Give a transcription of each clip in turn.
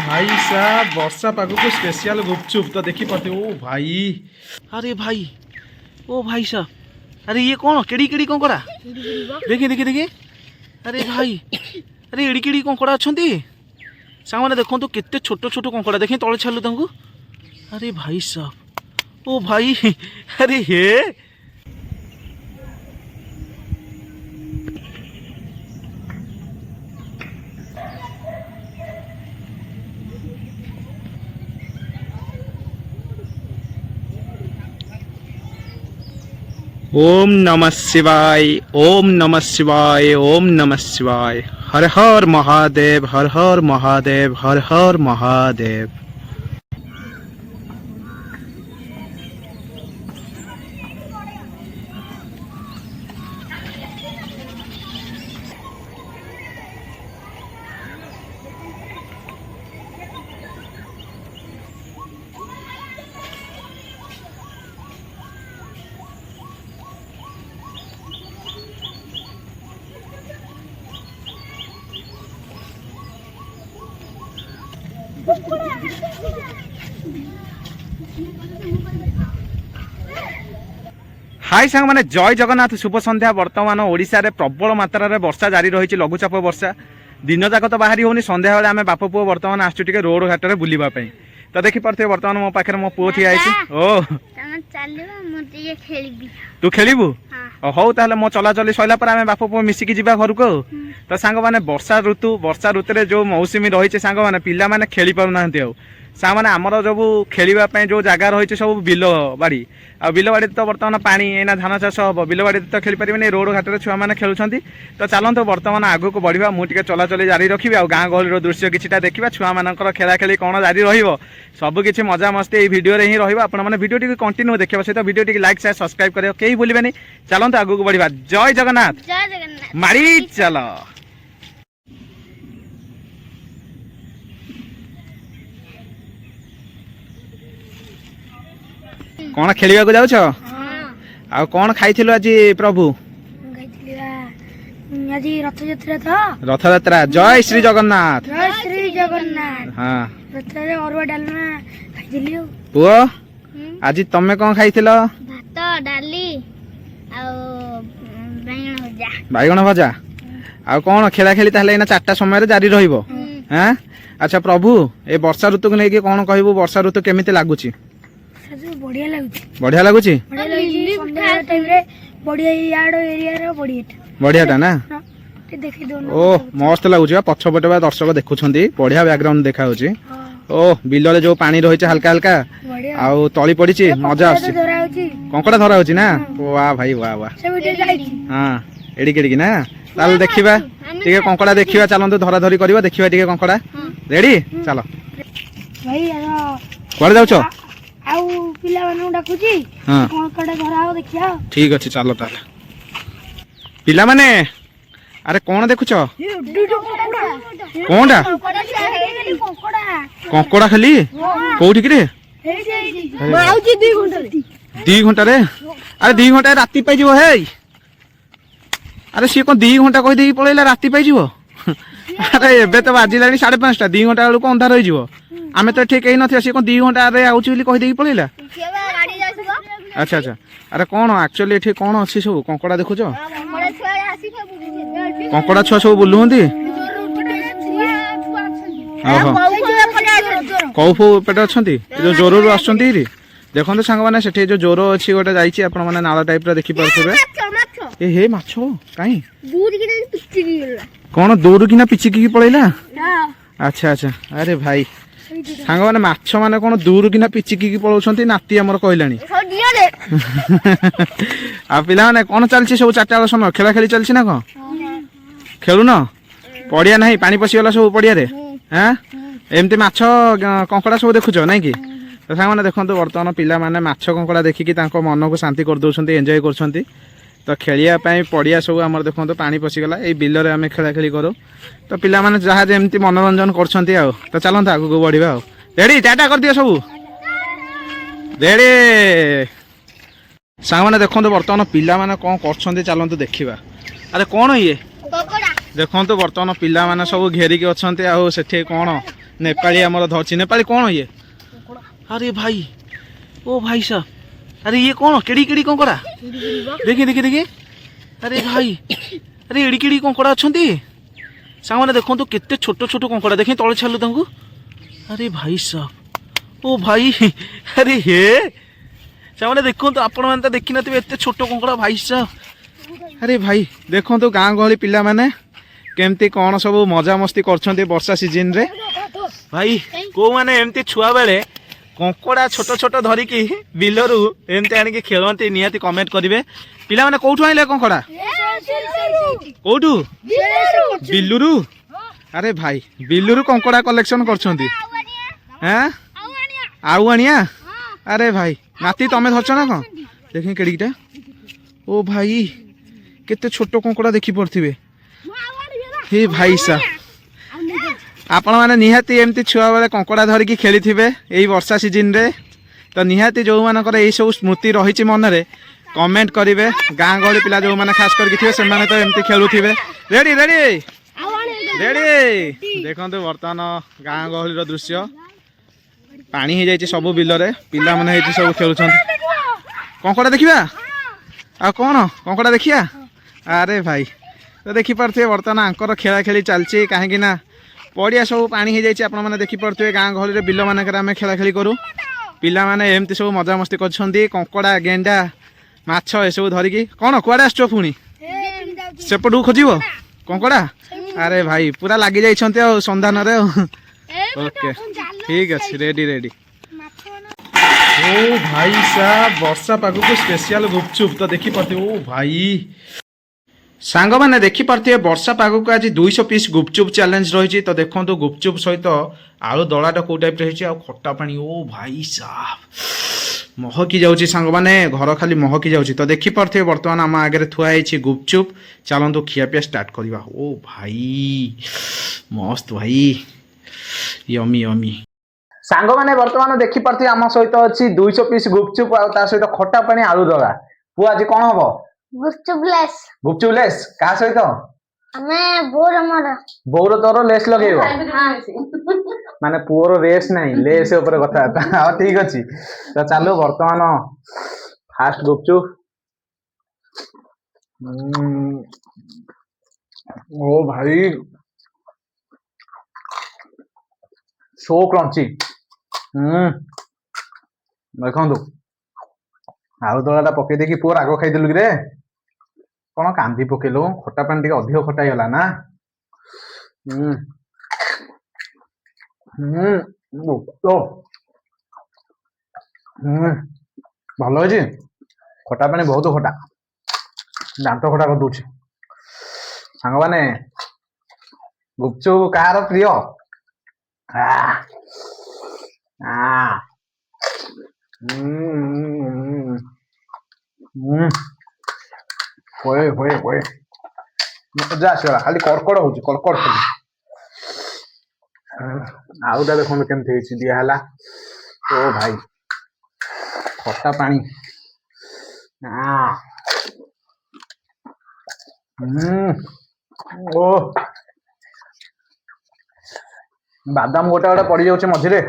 भाई साहब वर्षा पाग को स्पेशल गुपचुप तो देखी पाते ओ भाई। अरे भाई ओ भाई साहब अरे ये कौन केड़ी केड़ी कंकड़ा देखिए देखिए देखिए। अरे भाई अरे एड़ी केड़ी कंकड़ा अच्छा सांग मैंने देखो तो केते छोट छोट कंकड़ा देखिए तले छालु तांको। अरे भाई साहब ओ भाई अरे हे ओम नमः शिवाय ओम नमः शिवाय ओम नमः शिवाय। हर हर महादेव हर हर महादेव हर हर महादेव। हाय सांग मैंने जय जगन्नाथ शुभ संध्या। वर्तमान ओडिशा रे प्रबल मात्रा रे वर्षा जारी रही लघुचाप वर्षा दिन जाक तो बाहरी होनी संध्या बेले आम बाप पुओ वर्तमान आसु टिके रोड घाट रे बुलिबा पई। तो देखि परथे वर्तमान मो पाखरे मो पुओ थिया आइछि। ओ तू खेलिबू हौ ताले मो चला चली सइला पर आम बाप पुओ मिसिकी जिबा घर को। तो सांग माने वर्षा ऋतु रे जो मौसमी रही सांग माने पिला माने खेली पाउ नाहंती। आ सांग माने हमर जब खेलिबा जो जगह रही सब बिल बाड़ी आ बिल बाड़ी तो बर्तमान पानी एना धान चाष हम बिल बाड़ी तो खेली पारे रोड घाट में छुआ मैंने खेलुंट। तो चलते बर्तमान आगू को बढ़िया मुझे चलाचल जारी रखी आ गाँ गहली दृश्य किटा देखा छुआ मान खेला खेली कौन जारी रबकि मजा मस्ती ये भिडियो ही रहा। भिडियो टी कंटिन्यू देखा सहित video T like share subscribe करें कहीं भूलें। चलते आगू को बढ़िया। जय जगन्नाथ मारी चल। कौन खेलिया को जाउछ आ कौन खाइथिलो आज प्रभु आज रथ यात्रा था रथ यात्रा। जय श्री जगन्नाथ जय श्री जगन्नाथ। हां रथ रे अरुआ डालना खाइलियो। पुओ आज तमे कौन खाइथिलो? भात डाली आ बैगण भजा आ कौन खेला खेली ताहले एना 4टा समय रे जारी रहिबो। हां अच्छा प्रभु ए वर्षा ऋतु को नेकी कौन कहबो वर्षा ऋतु केमिति लागुची? बढ़िया लागुची बढ़िया लागुची संध्या टाइम रे बढ़िया याडो एरिया रे बढ़िया टा ना देखि दोन। ओ मस्त लागुची पछपटे बा दर्शक देखुछंती बढ़िया बैकग्राउंड देखा होची। ओ बिल रे जो पानी रहिছে हल्का हल्का आ तळी पड़ीची मजा आसी कंकड़ा धरा होची ना। वाह भाई वाह वाह से वीडियो जाईची। हां एडी केडी ना ताल देखिबा टिके कंकड़ा देखिबा चलंतु धरा धरी करबा देखिबा टिके कंकड़ा रेडी चलो भाई कोड़ जाउछो आउ पिला मानु डाकुची कंकड़ा धरा हो देखिया। ठीक अछि चलो ताले पिला माने अरे कौन देखुछ कौनटा कंकड़ा खाली कोठी रे 2 घंटा रे। अरे 2 घंटा राती पाई जीवो हे। अरे सी कोन 2 घंटा कहि देई पळैला राती पाई जीवो। अरे एबे तो बाजिलानी 5:30 2 घंटा बेलू अंधार होई जीवो। आमे तो ठीक ही नथिया सी कोन 2 घंटा रे आउची बोली कहि देई पळैला। अच्छा अच्छा अरे कौन एक्चुअली एठी कौन अछि सब कंकड़ा देखुछ? कंकड़ा छुआ सब बुलुहंती कौ फो पेट अच्छी जो जोर रू आसुँच देखते सांग मैंने से जो जोर अच्छी गोटे जाइए आपण मैंने नाला टाइप देखी पारे। हे माछ कहीं कौन दूर किना पिचिकी पड़ेगा? अच्छा अच्छा अरे भाई सांग मैंने माछ मैंने कौन दूर किना पिचिकी पलाउंट नाती आमर कहलानी। आ पिला माने कौन चलछि सब 4टा बेला समय खेला खेली चलछि ना कौन खेलु न पड़िया नहीं पानी पशिगला सब पड़िया रे। हां एमती माछ कंकड़ा सब देखुछ नाई कि? तो सांग मैंने देखो बर्तमान पिला माने माछ कंकड़ा देखिकी तांको मन को शांति कर दउछन्ती एन्जॉय करछन्ती। तो खेलिया पई पड़िया सब आमर देखो पानी पशिगला ए बिल रे आमे खेला खेली करू। तो पिला माने जहा जेमती मनोरंजन करछन्ती आ। तो चलंत आगु को बढ़िबा आ। रेडी टाटा कर दियो सब रेडी। सांग मैंने देखो बर्तमान पिला माने कोन करछन्ती चलंतु देखिबा। अरे कौन ये ଦେଖନ୍ତୁ ବର୍ତ୍ତମାନ ପିଲାମାନେ ସବୁ ଘେରିକି ଅଛନ୍ତି ଆଉ ସେଠି କ'ଣ ନେପାଳୀ ଆମର ଧରିଛି ନେପାଳୀ କ'ଣ ଇଏ ଆରେ ଭାଇ ଓ ଭାଇ ସାହ ଆରେ ଇଏ କ'ଣ କେଡ଼ି କେଡ଼ି କଙ୍କଡ଼ା ଦେଖି ଦେଖି ଦେଖି ଆରେ ଭାଇ ଆରେ ଏଡ଼ି କେଡ଼ି କଙ୍କଡ଼ା ଅଛନ୍ତି ସାଙ୍ଗମାନେ ଦେଖନ୍ତୁ କେତେ ଛୋଟ ଛୋଟ କଙ୍କଡ଼ା ଦେଖି ତଳେ ଛାଡ଼ିଲୁ ତାଙ୍କୁ ଆରେ ଭାଇ ସାହ ଓ ଭାଇ ଆରେ ହେ ସାଙ୍ଗମାନେ ଦେଖନ୍ତୁ ଆପଣମାନେ ତ ଦେଖିନଥିବେ ଏତେ ଛୋଟ କଙ୍କଡ଼ା ଭାଇ ସାହ ଆରେ ଭାଇ ଦେଖନ୍ତୁ ଗାଁ ଗହଳି ପିଲାମାନେ କେମିତି କ'ଣ ସବୁ ମଜାମସ୍ତି କରୁଛନ୍ତି ବର୍ଷା ସିଜନରେ ଭାଇ କୋଉମାନେ ଏମିତି ଛୁଆ ବେଳେ କଙ୍କଡ଼ା ଛୋଟ ଛୋଟ ଧରିକି ବିଲରୁ ଏମିତି ଆଣିକି ଖେଳନ୍ତି ନିହାତି କମେଣ୍ଟ କରିବେ ପିଲାମାନେ କୋଉଠୁ ଆଣିଲେ କଙ୍କଡ଼ା କୋଉଠୁ ବିଲୁରୁ ଆରେ ଭାଇ ବିଲୁରୁ କଙ୍କଡ଼ା କଲେକ୍ସନ କରୁଛନ୍ତି ହଁ ଆଉ ଆଣିଆ ଆରେ ଭାଇ ନାତି ତମେ ଧରିଛ ନା କ'ଣ ଦେଖି କେଡ଼ିକିଟା ଓ ଭାଇ କେତେ ଛୋଟ କଙ୍କଡ଼ା ଦେଖିପାରୁଥିବେ ହେ ଭାଇ ସା ଆପଣମାନେ ନିହାତି ଏମିତି ଛୁଆବେଳେ କଙ୍କଡ଼ା ଧରିକି ଖେଳିଥିବେ ଏଇ ବର୍ଷା ସିଜନରେ ତ ନିହାତି ଯେଉଁମାନଙ୍କର ଏଇସବୁ ସ୍ମୃତି ରହିଛି ମନରେ କମେଣ୍ଟ କରିବେ ଗାଁ ଗହଳି ପିଲା ଯେଉଁମାନେ ଖାସ କରିକି ଥିବେ ସେମାନେ ତ ଏମିତି ଖେଳୁଥିବେ ରେଡ଼ି ରେଡ଼ି ରେଡ଼ି ଦେଖନ୍ତୁ ବର୍ତ୍ତମାନ ଗାଁ ଗହଳିର ଦୃଶ୍ୟ ପାଣି ହେଇଯାଇଛି ସବୁ ବିଲରେ ପିଲାମାନେ ହେଇଛି ସବୁ ଖେଳୁଛନ୍ତି କଙ୍କଡ଼ା ଦେଖିବା ଆଉ କ'ଣ କଙ୍କଡ଼ା ଦେଖିବା ଆରେ ଭାଇ ତ ଦେଖିପାରୁଥିବେ ବର୍ତ୍ତମାନ ଆଙ୍କର ଖେଳା ଖେଳି ଚାଲିଛି କାହିଁକି ନା ପଡ଼ିଆ ସବୁ ପାଣି ହେଇଯାଇଛି ଆପଣମାନେ ଦେଖିପାରୁଥିବେ ଗାଁ ଗହଳିରେ ବିଲମାନଙ୍କରେ ଆମେ ଖେଳା ଖେଳି କରୁ ପିଲାମାନେ ଏମିତି ସବୁ ମଜାମସ୍ତି କରୁଛନ୍ତି କଙ୍କଡ଼ା ଗେଣ୍ଡା ମାଛ ଏସବୁ ଧରିକି କ'ଣ କୁଆଡ଼େ ଆସୁଛ ପୁଣି ସେପଟକୁ ଖୋଜିବ କଙ୍କଡ଼ା ଆରେ ଭାଇ ପୁରା ଲାଗି ଯାଇଛନ୍ତି ଆଉ ସନ୍ଧାନରେ ଆଉ ଓକେ ଠିକ୍ ଅଛି ରେଡ଼ି ରେଡ଼ି ଓ ଭାଇ ସା ବର୍ଷା ପାଗକୁ ସ୍ପେଶିଆଲ ଗୁପଚୁପ ତ ଦେଖିପାରୁଥିବେ ଓ ଭାଇ ସାଙ୍ଗମାନେ ଦେଖିପାରୁଥିବେ ବର୍ଷା ପାଗକୁ ଆଜି 200 ପିସ୍ ଗୁପଚୁପ ଚ୍ୟାଲେଞ୍ଜ ରହିଛି ତ ଦେଖନ୍ତୁ ଗୁପଚୁପ ସହିତ ଆଳୁ ଦଳାଟା କେଉଁ ଟାଇପ୍ର ହେଇଛି ଆଉ ଖଟା ପାଣି ଓ ଭାଇ ସାହ ମହକି ଯାଉଛି ସାଙ୍ଗମାନେ ଘର ଖାଲି ମହକି ଯାଉଛି ତ ଦେଖିପାରୁଥିବେ ବର୍ତ୍ତମାନ ଆମ ଆଗରେ ଥୁଆ ହେଇଛି ଗୁପଚୁପ ଚାଲନ୍ତୁ ଖିଆପିଆ ଷ୍ଟାର୍ଟ କରିବା ଓ ଭାଇ ମସ୍ତ ଭାଇ ୟମି ୟମି ସାଙ୍ଗମାନେ ବର୍ତ୍ତମାନ ଦେଖିପାରୁଥିବେ ଆମ ସହିତ ଅଛି 200 ପିସ୍ ଗୁପଚୁପ ଆଉ ତା ସହିତ ଖଟା ପାଣି ଆଳୁ ଦଳା ପୁଅ ଆଜି କ'ଣ ହବ ଗୁପଚୁପ ଲେସ୍ କାହା ସହିତ ଆମେ ବୋଉର ତୋର ଲେସ୍ ଲଗେଇବ ମାନେ ପୁଅର ରେସ୍ ନାହିଁ ଲେସ୍ ଉପରେ କଥାବାର୍ତ୍ତା ହଁ ଠିକ ଅଛି ତ ଚାଲୁ ବର୍ତ୍ତମାନ ଫାଷ୍ଟ ଗୁପଚୁପ ଓ ଭାଇ ସୋ କ୍ରଞ୍ଚି ଦେଖନ୍ତୁ ଆଳୁ ଦଳାଟା ପକେଇ ଦେଇକି ପୁଅ ରାଗ ଖାଇଦେଲୁ କିରେ କ'ଣ କାନ୍ଦି ପକେଇଲୁ ଖଟା ପାଣି ଟିକେ ଅଧିକ ଖଟା ହେଇଗଲା ନା ଭଲ ହେଇଛି ଖଟା ପାଣି ବହୁତ ଖଟା ଦାନ୍ତ ଖଟା କରିଦଉଛି ସାଙ୍ଗମାନେ ଗୁପଚୁପ କାହାର ପ୍ରିୟ ମଜା ଆସିଗଲା ଖାଲି କଡ଼କଡ଼ ହଉଛି କଡ଼କଡ଼ ଖାଲି ଆଳୁଟା ଦେଖନ୍ତୁ କେମିତି ହେଇଛି ଦିଆ ହେଲା ଓ ଭାଇ ଖଟା ପାଣି ଓ ବାଦାମ ଗୋଟେ ଗୋଟେ ପଡି ଯାଉଛି ମଝିରେ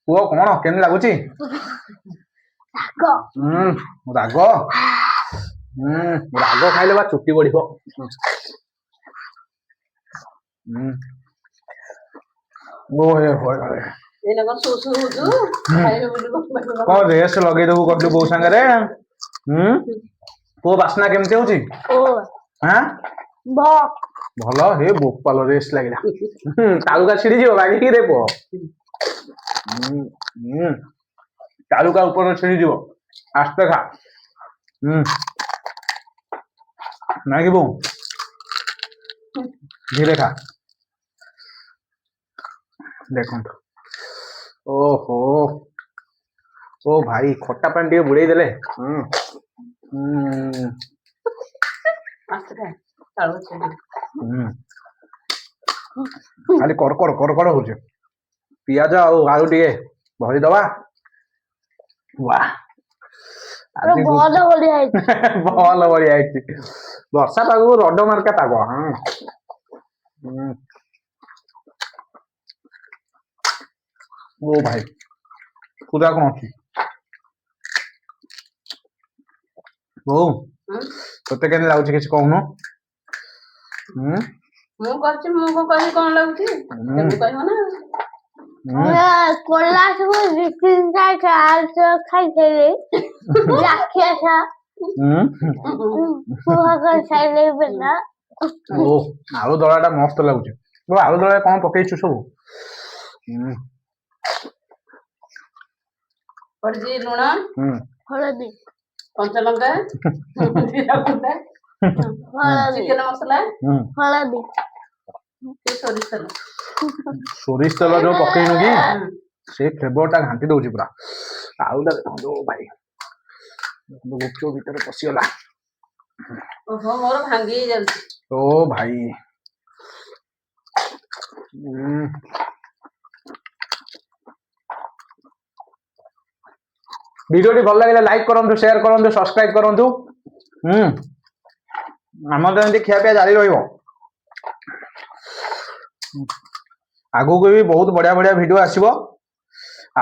ପୁଅ କ'ଣ କେମିତି ଲାଗୁଛି ରାଗ ରାଗ ଖାଇଲେ ବା ଚୁଟି ବଢିବ କ'ଣ ରେସ୍ ଲଗେଇଦବୁ କରିଲୁ ବୋଉ ସାଙ୍ଗରେ ପୁଅ ବାସ୍ନା କେମିତି ହଉଛି ଭଲ ହେ ବୋପାଲ ରେସ୍ ଲାଗିଲା ତାଲୁକା ଛିଡିଯିବ ବାଗିକି ରେ ପୁଅ ତାଲୁକା ଉପରେ ଛିଡିଯିବ ଆସ୍ତେ ଖା ନାଇଁ କି ବୋଉ ଧୀରେ ଖା ଦେଖନ୍ତୁ ଓହୋ ଓ ଭାଇ ଖଟା ପାଣି ଟିକେ ବୁଡେଇ ଦେଲେ ଖାଲି କଡ଼କଡ଼ କଡ଼କଡ଼ ହଉଛି ପିଆଜ ଆଉ ଆଳୁ ଟିକେ ଭରିଦବା ଭଲ ବଢିଆ ହେଇଛି ବର୍ଷା ପାଗକୁ ରଡ ମାର୍କା ପାଗ ओ भाई पूरा कौन अच्छी ओ तोते केन लाଗୁଛି କିଛି କହୁନୁ ମୁଁ କରିଛି ମୁଁ କଣ କହିବି କଣ ଲାଗୁଛି ତମେ କହିବ ନା କୋଲା ସବୁ ଖାଇଥିଲେ ରାକ୍ଷସ ଖାଇଲେ ବେଲା ଓ ଆଳୁ ଦଳାଟା ମସ୍ତ ଲାଗୁଛି ଓ ଆଳୁ ଦଳା କଣ ପକେଇଛୁ ସବୁ ପଡିଛି ଲୁଣ ହଳଦୀ କଞ୍ଚା ଲଙ୍କା ଜିରା ଗୁଣ୍ଡ ଚିକେନ ମସଲା ହଳଦୀ ସୋରିଷ ତେଲ ସୋରିଷ ତେଲ ଯୋଉ ପକେଇନୁ କି ସେ ଫ୍ଲେଭରଟା ଘାଣ୍ଟି ଦଉଛି ପୁରା ଆଳୁଟା ଦେଖନ୍ତୁ ଭାଇ ଗୁପଚୁପ ଭିତରେ ପଶିଗଲା ଓହୋ ମୋର ଭାଙ୍ଗି ଯାଉଛି ଓ ଭାଇ ভিডিওটি ভাল লাগিলে লাইক করন্তু শেয়ার করন্তু সবস্ক্রাইব করন্তু ଆମର ଏମିତି ଖିଆ ପିଆ ଜାରି ରହିବ ଆଗକୁ ବି ବହୁତ ବଢିଆ ବଢିଆ ଭିଡିଓ ଆସିବ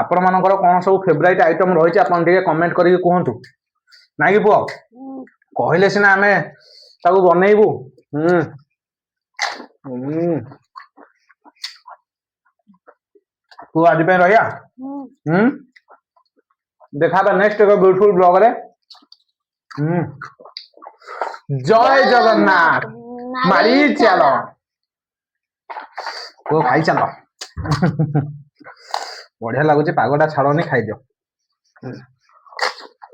ଆପଣ ମାନଙ୍କର କଣ ସବୁ ଫେଭରାଇଟ ଆଇଟମ ରହିଛି ଆପଣ ଟିକେ କମେଣ୍ଟ କରିକି କୁହନ୍ତୁ ନାଇଁ କି ପୁଅ କହିଲେ ସିନା ଆମେ ତାକୁ ବନେଇବୁ ତୁ ଆଜି ପାଇଁ ରହିଆ देखा नेक्स्ट ब्यूटीफुल ब्लॉग रे जय जगन्नाथ मारी चलो तो खाई चलो बढ़िया लगुच पागटा छाड़नी खाई दियो